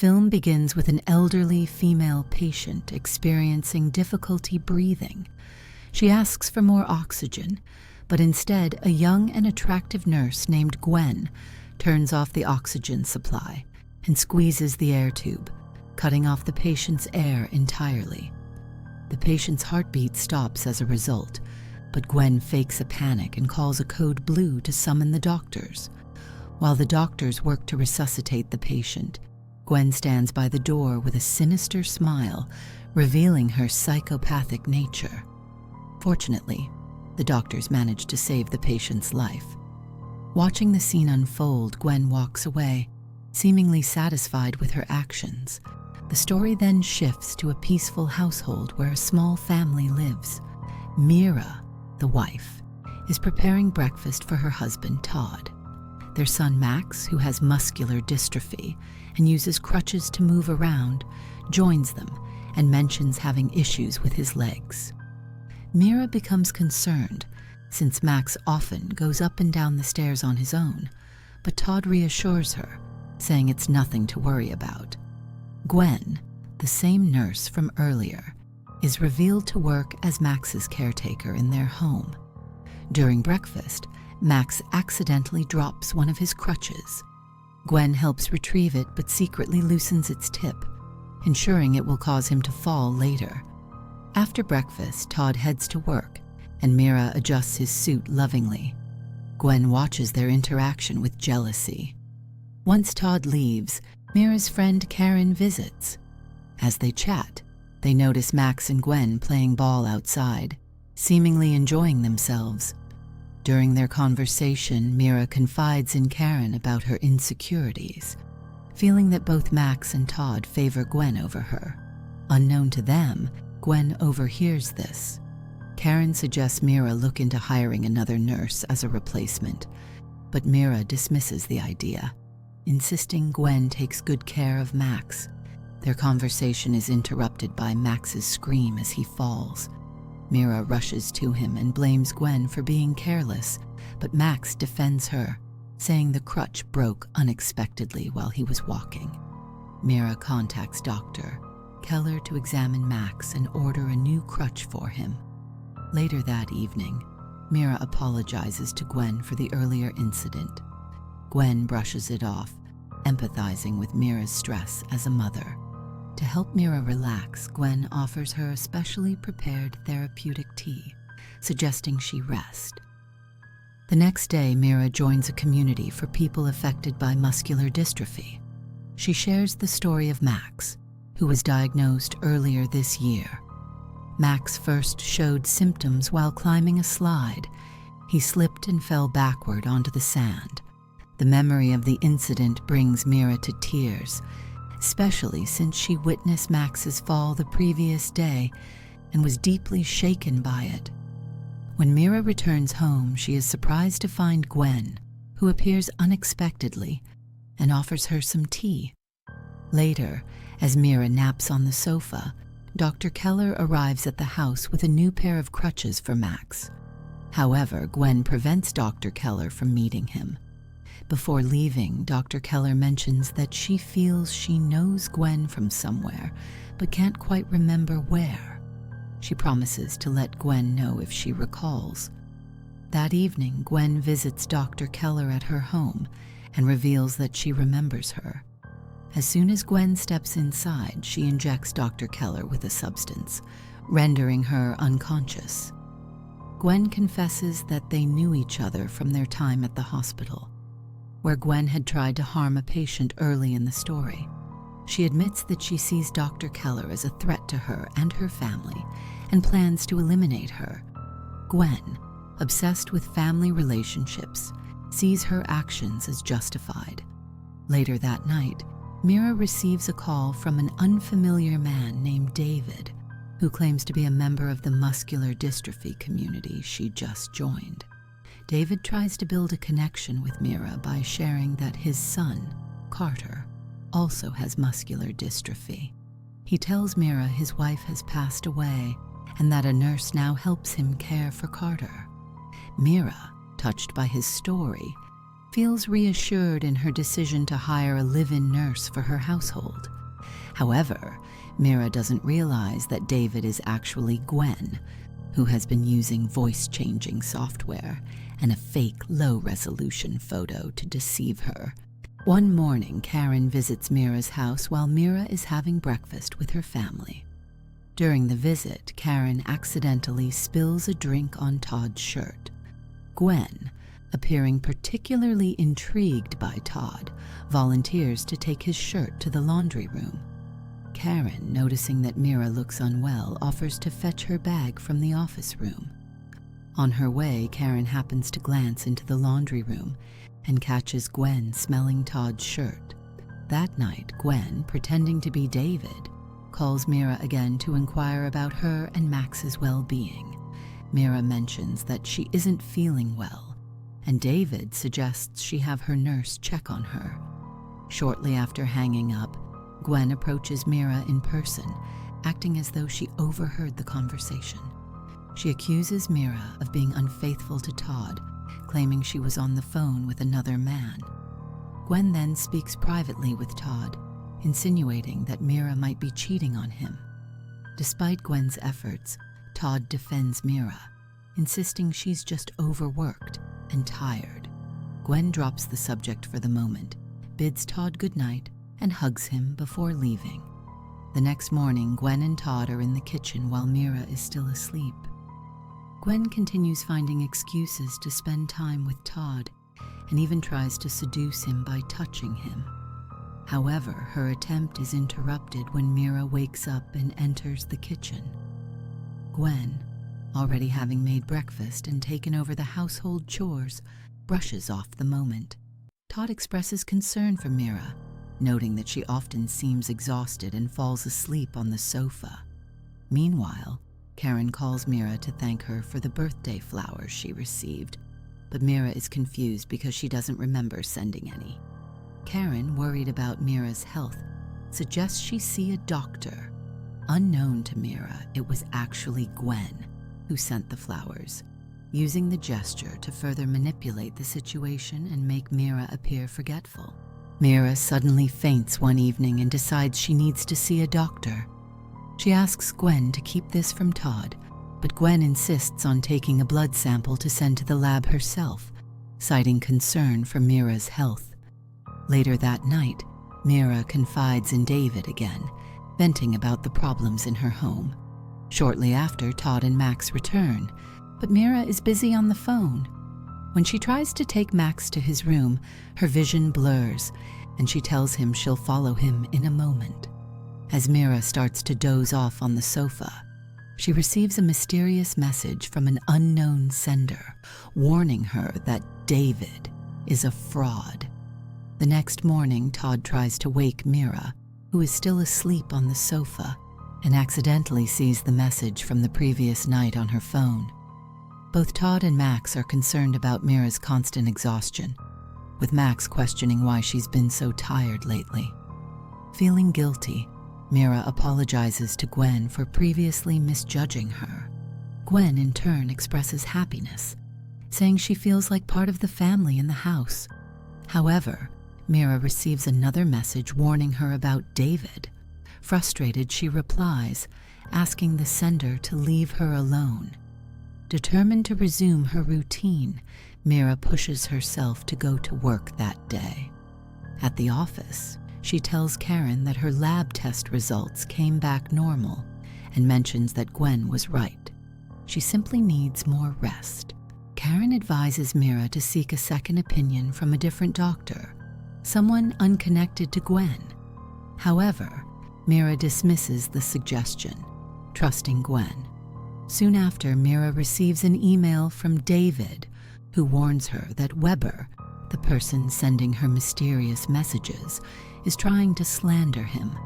film begins with an elderly female patient experiencing difficulty breathing. She asks for more oxygen, but instead a young and attractive nurse named Gwen turns off the oxygen supply and squeezes the air tube, cutting off the patient's air entirely. The patient's heartbeat stops as a result, but Gwen fakes a panic and calls a code blue to summon the doctors. While the doctors work to resuscitate the patient, Gwen stands by the door with a sinister smile, revealing her psychopathic nature. Fortunately, the doctors manage to save the patient's life. Watching the scene unfold, Gwen walks away, seemingly satisfied with her actions. The story then shifts to a peaceful household where a small family lives. Mira, the wife, is preparing breakfast for her husband, Todd. Their son, Max, who has muscular dystrophy and uses crutches to move around, joins them and mentions having issues with his legs. Mira becomes concerned, since Max often goes up and down the stairs on his own, but Todd reassures her, saying it's nothing to worry about. Gwen, the same nurse from earlier, is revealed to work as Max's caretaker in their home. During breakfast, Max accidentally drops one of his crutches. Gwen helps retrieve it but secretly loosens its tip, ensuring it will cause him to fall later. After breakfast, Todd heads to work, and Mira adjusts his suit lovingly. Gwen watches their interaction with jealousy. Once Todd leaves, Mira's friend Karen visits. As they chat, they notice Max and Gwen playing ball outside, seemingly enjoying themselves. During their conversation, Mira confides in Karen about her insecurities, feeling that both Max and Todd favor Gwen over her. Unknown to them, Gwen overhears this. Karen suggests Mira look into hiring another nurse as a replacement, but Mira dismisses the idea, insisting Gwen takes good care of Max. Their conversation is interrupted by Max's scream as he falls. Mira rushes to him and blames Gwen for being careless, but Max defends her, saying the crutch broke unexpectedly while he was walking. Mira contacts Dr. Keller to examine Max and order a new crutch for him. Later that evening, Mira apologizes to Gwen for the earlier incident. Gwen brushes it off, empathizing with Mira's stress as a mother. To help Mira relax, Gwen offers her a specially prepared therapeutic tea, suggesting she rest. The next day, Mira joins a community for people affected by muscular dystrophy. She shares the story of Max, who was diagnosed earlier this year. Max first showed symptoms while climbing a slide. He slipped and fell backward onto the sand. The memory of the incident brings Mira to tears, especially since she witnessed Max's fall the previous day and was deeply shaken by it. When Mira returns home, she is surprised to find Gwen, who appears unexpectedly and offers her some tea. Later, as Mira naps on the sofa, Dr. Keller arrives at the house with a new pair of crutches for Max. However, Gwen prevents Dr. Keller from meeting him. Before leaving, Dr. Keller mentions that she feels she knows Gwen from somewhere, but can't quite remember where. She promises to let Gwen know if she recalls. That evening, Gwen visits Dr. Keller at her home and reveals that she remembers her. As soon as Gwen steps inside, she injects Dr. Keller with a substance, rendering her unconscious. Gwen confesses that they knew each other from their time at the hospital, where Gwen had tried to harm a patient early in the story. She admits that she sees Dr. Keller as a threat to her and her family and plans to eliminate her. Gwen, obsessed with family relationships, sees her actions as justified. Later that night, Mira receives a call from an unfamiliar man named David, who claims to be a member of the muscular dystrophy community she just joined. David tries to build a connection with Mira by sharing that his son, Carter, also has muscular dystrophy. He tells Mira his wife has passed away and that a nurse now helps him care for Carter. Mira, touched by his story, feels reassured in her decision to hire a live-in nurse for her household. However, Mira doesn't realize that David is actually Gwen, who has been using voice-changing software and a fake low-resolution photo to deceive her. One morning, Karen visits Mira's house while Mira is having breakfast with her family. During the visit, Karen accidentally spills a drink on Todd's shirt. Gwen, appearing particularly intrigued by Todd, volunteers to take his shirt to the laundry room. Karen, noticing that Mira looks unwell, offers to fetch her bag from the office room. On her way, Karen happens to glance into the laundry room and catches Gwen smelling Todd's shirt. That night, Gwen, pretending to be David, calls Mira again to inquire about her and Max's well-being. Mira mentions that she isn't feeling well, and David suggests she have her nurse check on her. Shortly after hanging up, Gwen approaches Mira in person, acting as though she overheard the conversation. She accuses Mira of being unfaithful to Todd, claiming she was on the phone with another man. Gwen then speaks privately with Todd, insinuating that Mira might be cheating on him. Despite Gwen's efforts, Todd defends Mira, insisting she's just overworked and tired. Gwen drops the subject for the moment, bids Todd goodnight, and hugs him before leaving. The next morning, Gwen and Todd are in the kitchen while Mira is still asleep. Gwen continues finding excuses to spend time with Todd and even tries to seduce him by touching him. However, her attempt is interrupted when Mira wakes up and enters the kitchen. Gwen, already having made breakfast and taken over the household chores, brushes off the moment. Todd expresses concern for Mira, noting that she often seems exhausted and falls asleep on the sofa. Meanwhile, Karen calls Mira to thank her for the birthday flowers she received, but Mira is confused because she doesn't remember sending any. Karen, worried about Mira's health, suggests she see a doctor. Unknown to Mira, it was actually Gwen who sent the flowers, using the gesture to further manipulate the situation and make Mira appear forgetful. Mira suddenly faints one evening and decides she needs to see a doctor. She asks Gwen to keep this from Todd, but Gwen insists on taking a blood sample to send to the lab herself, citing concern for Mira's health. Later that night, Mira confides in David again, venting about the problems in her home. Shortly after, Todd and Max return, but Mira is busy on the phone. When she tries to take Max to his room, her vision blurs, and she tells him she'll follow him in a moment. As Mira starts to doze off on the sofa, she receives a mysterious message from an unknown sender, warning her that David is a fraud. The next morning, Todd tries to wake Mira, who is still asleep on the sofa, and accidentally sees the message from the previous night on her phone. Both Todd and Max are concerned about Mira's constant exhaustion, with Max questioning why she's been so tired lately. Feeling guilty, Mira apologizes to Gwen for previously misjudging her. Gwen, in turn, expresses happiness, saying she feels like part of the family in the house. However, Mira receives another message warning her about David. Frustrated, she replies, asking the sender to leave her alone. Determined to resume her routine, Mira pushes herself to go to work that day. At the office, she tells Karen that her lab test results came back normal and mentions that Gwen was right. She simply needs more rest. Karen advises Mira to seek a second opinion from a different doctor, someone unconnected to Gwen. However, Mira dismisses the suggestion, trusting Gwen. Soon after, Mira receives an email from David, who warns her that Weber, the person sending her mysterious messages, is trying to slander him.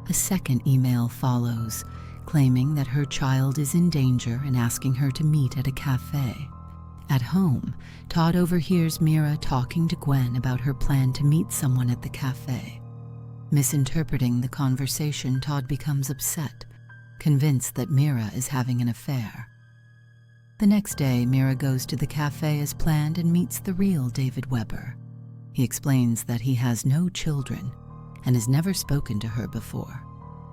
A second email follows, claiming that her child is in danger and asking her to meet at a cafe. At home, Todd overhears Mira talking to Gwen about her plan to meet someone at the cafe. Misinterpreting the conversation, Todd becomes upset, convinced that Mira is having an affair. The next day, Mira goes to the cafe as planned and meets the real David Weber. He explains that he has no children and has never spoken to her before.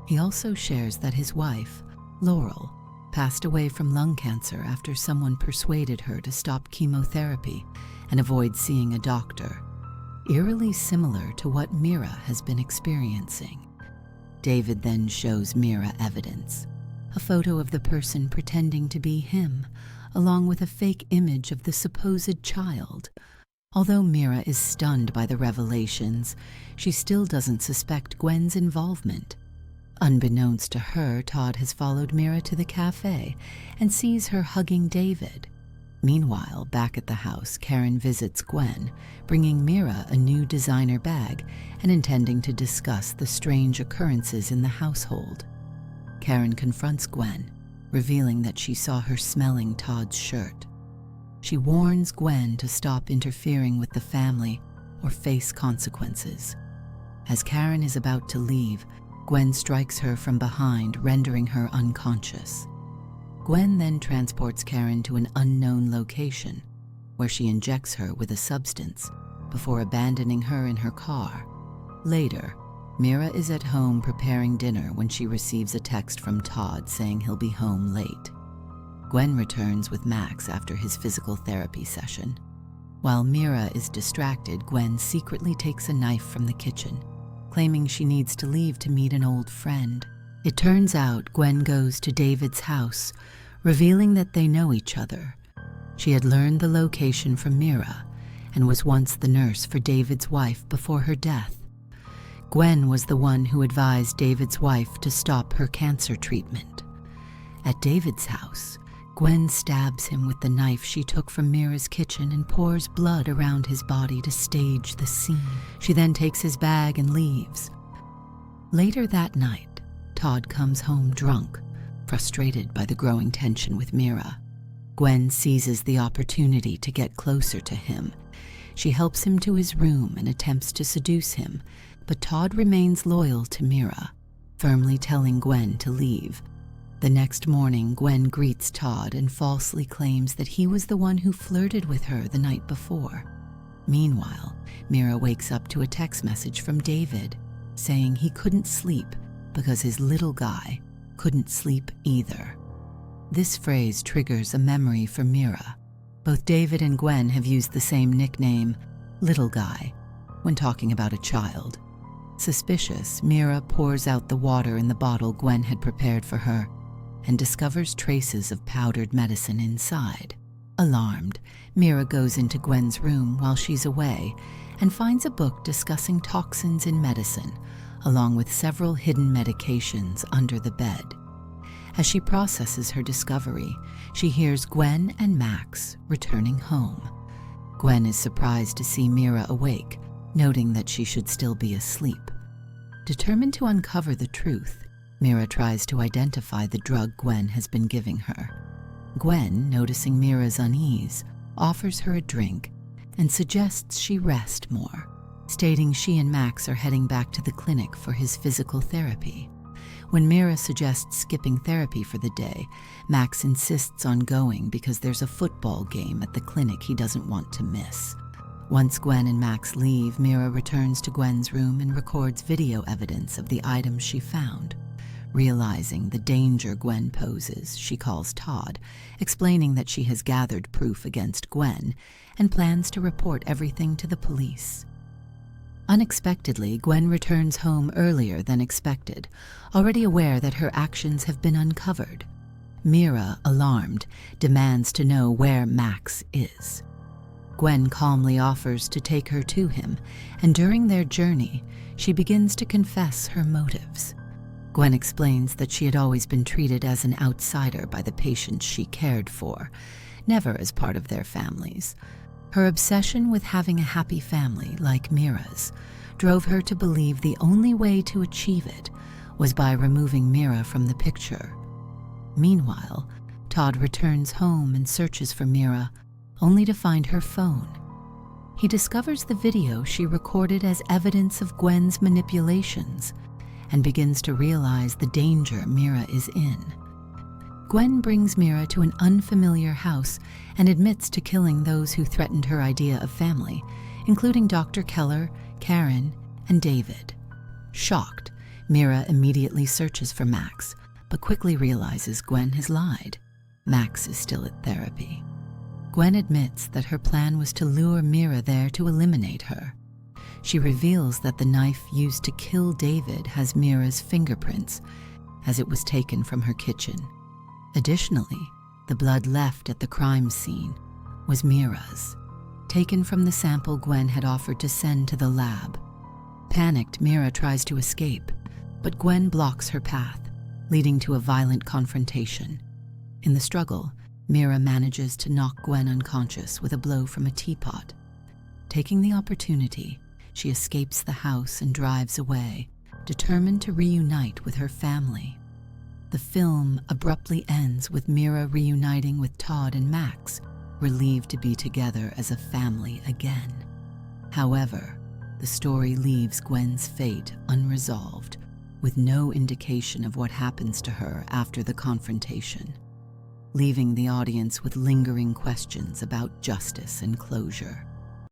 He also shares that his wife, Laurel, passed away from lung cancer after someone persuaded her to stop chemotherapy and avoid seeing a doctor, eerily similar to what Mira has been experiencing. David then shows Mira evidence, a photo of the person pretending to be him, along with a fake image of the supposed child. Although Mira is stunned by the revelations, she still doesn't suspect Gwen's involvement. Unbeknownst to her, Todd has followed Mira to the cafe and sees her hugging David. Meanwhile, back at the house, Karen visits Gwen, bringing Mira a new designer bag and intending to discuss the strange occurrences in the household. Karen confronts Gwen, revealing that she saw her smelling Todd's shirt. She warns Gwen to stop interfering with the family or face consequences. As Karen is about to leave, Gwen strikes her from behind, rendering her unconscious. Gwen then transports Karen to an unknown location, where she injects her with a substance before abandoning her in her car. Later, Mira is at home preparing dinner when she receives a text from Todd saying he'll be home late. Gwen returns with Max after his physical therapy session. While Mira is distracted, Gwen secretly takes a knife from the kitchen, claiming she needs to leave to meet an old friend. It turns out Gwen goes to David's house, revealing that they know each other. She had learned the location from Mira and was once the nurse for David's wife before her death. Gwen was the one who advised David's wife to stop her cancer treatment. At David's house, Gwen stabs him with the knife she took from Mira's kitchen and pours blood around his body to stage the scene. She then takes his bag and leaves. Later that night, Todd comes home drunk, frustrated by the growing tension with Mira. Gwen seizes the opportunity to get closer to him. She helps him to his room and attempts to seduce him, but Todd remains loyal to Mira, firmly telling Gwen to leave. The next morning, Gwen greets Todd and falsely claims that he was the one who flirted with her the night before. Meanwhile, Mira wakes up to a text message from David saying he couldn't sleep because his little guy couldn't sleep either. This phrase triggers a memory for Mira. Both David and Gwen have used the same nickname, little guy, when talking about a child. Suspicious, Mira pours out the water in the bottle Gwen had prepared for her and discovers traces of powdered medicine inside. Alarmed, Mira goes into Gwen's room while she's away and finds a book discussing toxins in medicine, along with several hidden medications under the bed. As she processes her discovery, she hears Gwen and Max returning home. Gwen is surprised to see Mira awake, noting that she should still be asleep. Determined to uncover the truth, Mira tries to identify the drug Gwen has been giving her. Gwen, noticing Mira's unease, offers her a drink and suggests she rest more, stating she and Max are heading back to the clinic for his physical therapy. When Mira suggests skipping therapy for the day, Max insists on going because there's a football game at the clinic he doesn't want to miss. Once Gwen and Max leave, Mira returns to Gwen's room and records video evidence of the items she found. Realizing the danger Gwen poses, she calls Todd, explaining that she has gathered proof against Gwen and plans to report everything to the police. Unexpectedly, Gwen returns home earlier than expected, already aware that her actions have been uncovered. Mira, alarmed, demands to know where Max is. Gwen calmly offers to take her to him, and during their journey, she begins to confess her motives. Gwen explains that she had always been treated as an outsider by the patients she cared for, never as part of their families. Her obsession with having a happy family like Mira's drove her to believe the only way to achieve it was by removing Mira from the picture. Meanwhile, Todd returns home and searches for Mira, only to find her phone. He discovers the video she recorded as evidence of Gwen's manipulations and begins to realize the danger Mira is in. Gwen brings Mira to an unfamiliar house and admits to killing those who threatened her idea of family, including Dr. Keller, Karen, and David. Shocked, Mira immediately searches for Max, but quickly realizes Gwen has lied. Max is still at therapy. Gwen admits that her plan was to lure Mira there to eliminate her. She reveals that the knife used to kill David has Mira's fingerprints, as it was taken from her kitchen. Additionally, the blood left at the crime scene was Mira's, taken from the sample Gwen had offered to send to the lab. Panicked, Mira tries to escape, but Gwen blocks her path, leading to a violent confrontation. In the struggle, Mira manages to knock Gwen unconscious with a blow from a teapot. Taking the opportunity, she escapes the house and drives away, determined to reunite with her family. The film abruptly ends with Mira reuniting with Todd and Max, relieved to be together as a family again. However, the story leaves Gwen's fate unresolved, with no indication of what happens to her after the confrontation, leaving the audience with lingering questions about justice and closure.